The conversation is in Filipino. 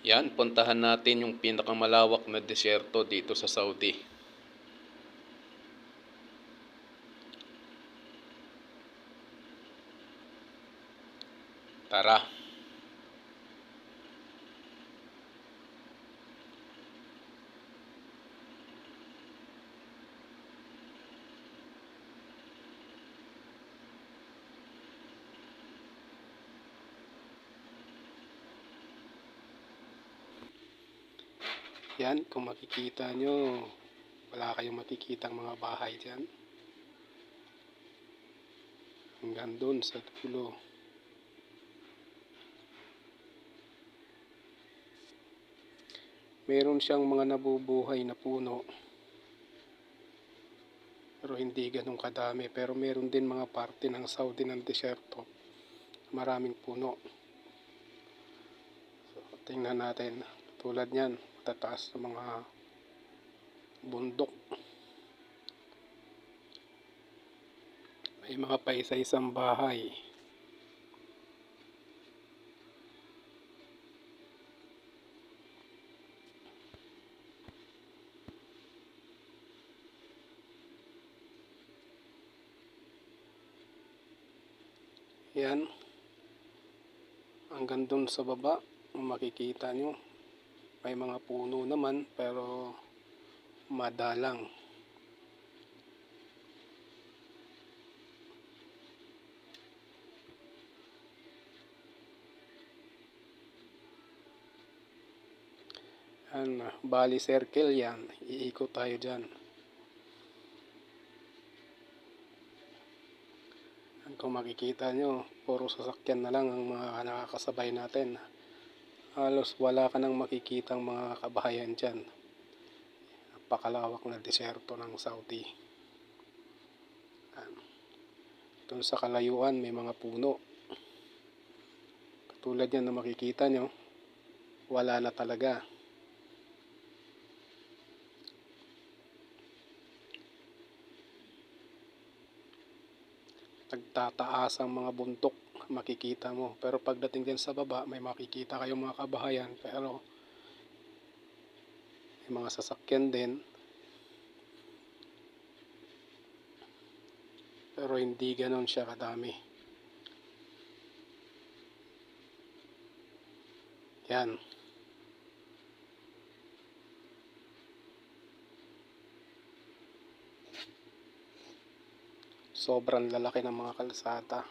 Yan, puntahan natin yung pinakamalawak na disyerto dito sa Saudi. Tara. Yan, kung makikita nyo, wala kayong makikitang mga bahay dyan. Hanggang doon sa dulo. Meron siyang mga nabubuhay na puno. Pero hindi ganun kadami. Pero meron din mga parte ng Saudi ng disyerto. Maraming puno. So, tingnan natin. Tulad niyan, matataas na mga bundok. May mga paisa-isang bahay. Yan. Hanggang dun sa baba, makikita nyo. May mga puno naman, pero madalang. Yan, Bali Circle yan. Iikot tayo dyan. Kung makikita nyo, puro sasakyan na lang ang mga nakakasabay natin. Halos wala ka nang makikitang mga kabahayan dyan. Napakalawak na disyerto ng Saudi. Doon sa kalayuan may mga puno. Katulad yan na makikita nyo, wala na talaga. Nagtataas ang mga bundok, makikita mo. Pero pagdating din sa baba, may makikita kayong mga kabahayan. Pero may mga sasakyan din. Pero hindi ganon siya kadami. Yan. Sobrang lalaki ng mga kalsada.